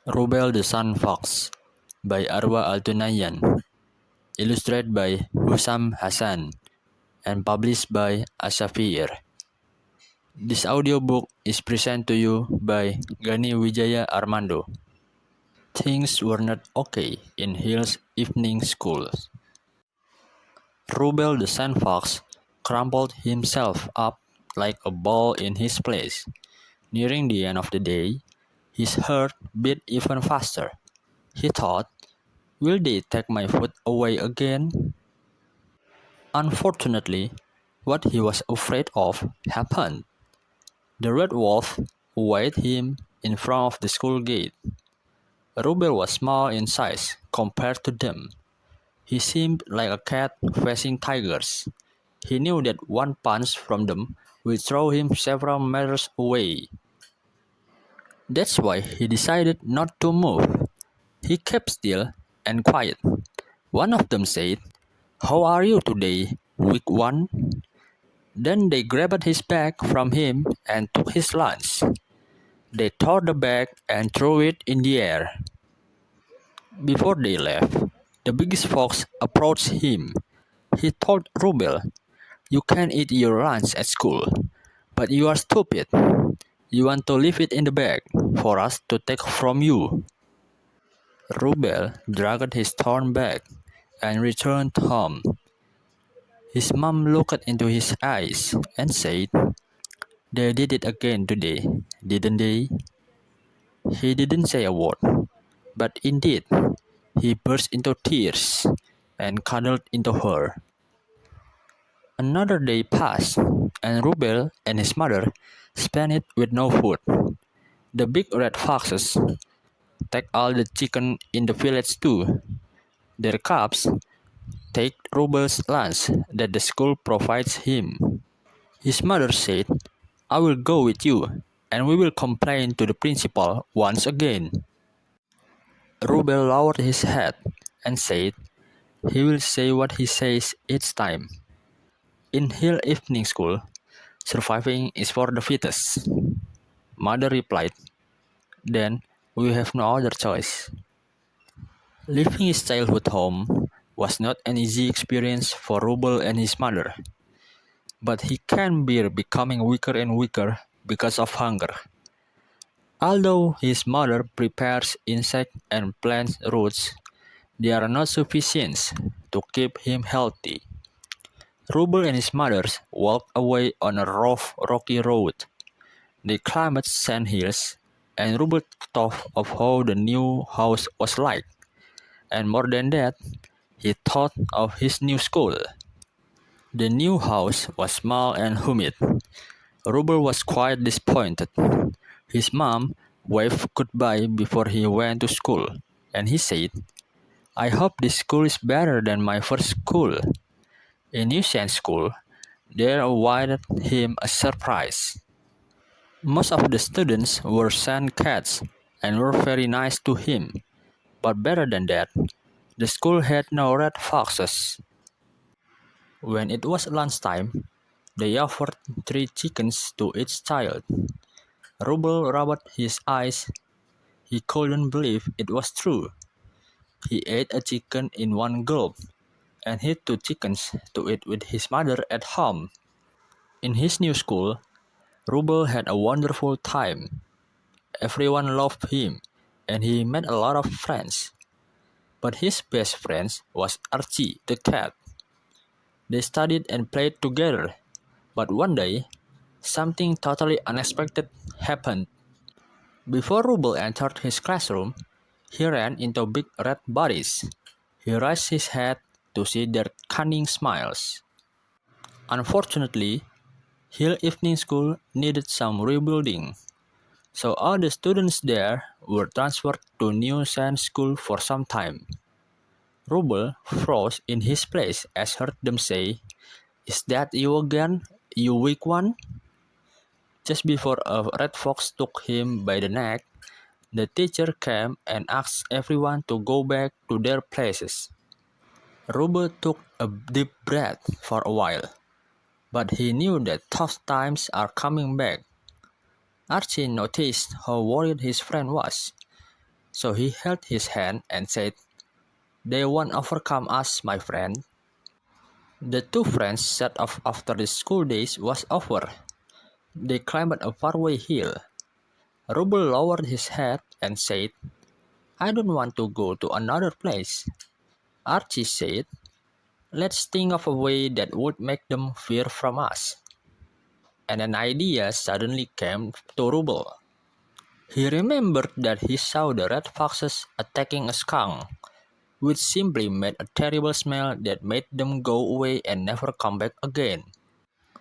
Rubel the Sun Fox by Arwa Altunayan, illustrated by Husam Hassan, and published by Asafir. This audiobook is presented to you by Gani Wijaya Armando. Things were not okay in Hill's evening school. Rubel the Sun Fox crumpled himself up like a ball in his place. Nearing the end of the day, his heart beat even faster. He thought, "Will they take my food away again?" Unfortunately, what he was afraid of happened. The red wolf awaited him in front of the school gate. Rubel was small in size compared to them. He seemed like a cat facing tigers. He knew that one punch from them would throw him several meters away. That's why he decided not to move. He kept still and quiet. One of them said, "How are you today, weak one?" Then they grabbed his bag from him and took his lunch. They tore the bag and threw it in the air. Before they left, the biggest fox approached him. He told Rubel, "You can eat your lunch at school, but you are stupid. You want to leave it in the bag for us to take from you." Rubel dragged his torn bag and returned home. His mom looked into his eyes and said, "They did it again today, didn't they?" He didn't say a word, but indeed, he burst into tears and cuddled into her. Another day passed, and Rubel and his mother spent it with no food. The big red foxes take all the chicken in the village too. Their cubs take Rubel's lunch that the school provides him. His mother said, "I will go with you, and we will complain to the principal once again." Rubel lowered his head and said, "He will say what he says each time. In Hill Evening School, surviving is for the fittest." Mother replied, "Then we have no other choice." Leaving his childhood home was not an easy experience for Rubel and his mother, but he can bear becoming weaker and weaker because of hunger. Although his mother prepares insect and plant roots, they are not sufficient to keep him healthy. Rubel and his mother walked away on a rough, rocky road. They climbed sand hills, and Rubel thought of how the new house was like. And more than that, he thought of his new school. The new house was small and humid. Rubel was quite disappointed. His mom waved goodbye before he went to school, and he said, "I hope this school is better than my first school." In New Sand School, there awaited him a surprise. Most of the students were sand cats and were very nice to him, but better than that, the school had no red foxes. When it was lunchtime, they offered 3 chickens to each child. Rubel rubbed his eyes. He couldn't believe it was true. He ate a chicken in one gulp and hid 2 chickens to eat with his mother at home. In his new school, Rubel had a wonderful time. Everyone loved him, and he made a lot of friends. But his best friend was Archie the cat. They studied and played together, but one day, something totally unexpected happened. Before Rubel entered his classroom, he ran into big red bodies. He raised his head to see their cunning smiles. Unfortunately, Hill Evening School needed some rebuilding, so all the students there were transferred to New Sand School for some time. Rubel froze in his place as heard them say, "Is that you again, you weak one?" Just before a red fox took him by the neck, the teacher came and asked everyone to go back to their places. Rubel took a deep breath for a while, but he knew that tough times are coming back. Archie noticed how worried his friend was. So he held his hand and said, "They won't overcome us, my friend." The two friends set off after the school days was over. They climbed a faraway hill. Rubel lowered his head and said, "I don't want to go to another place." Archie said, "Let's think of a way that would make them fear from us." And an idea suddenly came to Rubel. He remembered that he saw the red foxes attacking a skunk, which simply made a terrible smell that made them go away and never come back again.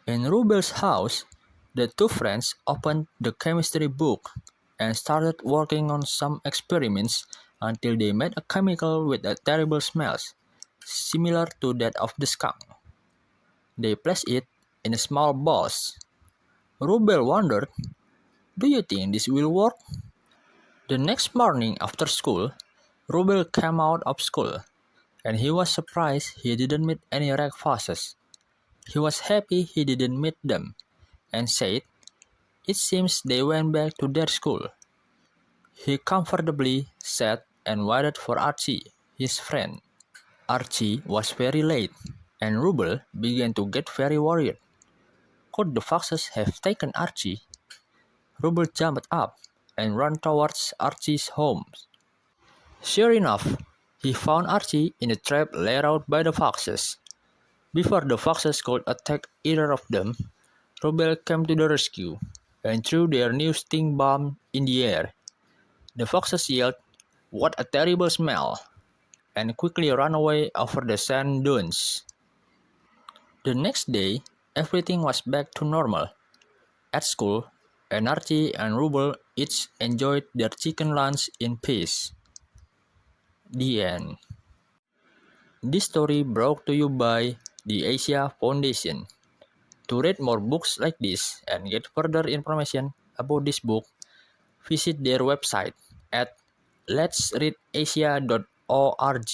In Rubel's house, the two friends opened the chemistry book and started working on some experiments until they made a chemical with a terrible smell, similar to that of the skunk. They placed it in small balls. Rubel wondered, "Do you think this will work?" The next morning after school, Rubel came out of school, and he was surprised he didn't meet any red foxes. He was happy he didn't meet them, and said, "It seems they went back to their school." He comfortably sat and waited for Archie, his friend. Archie was very late, and Rubel began to get very worried. Could the foxes have taken Archie? Rubel jumped up and ran towards Archie's home. Sure enough, he found Archie in a trap laid out by the foxes. Before the foxes could attack either of them, Rubel came to the rescue and threw their new sting bomb in the air. The foxes yelled, "What a terrible smell!" and quickly ran away over the sand dunes. The next day, everything was back to normal. At school, Archie and Rubel each enjoyed their chicken lunch in peace. The end. This story brought to you by the Asia Foundation. To read more books like this and get further information about this book, visit their website at letsreadasia.org.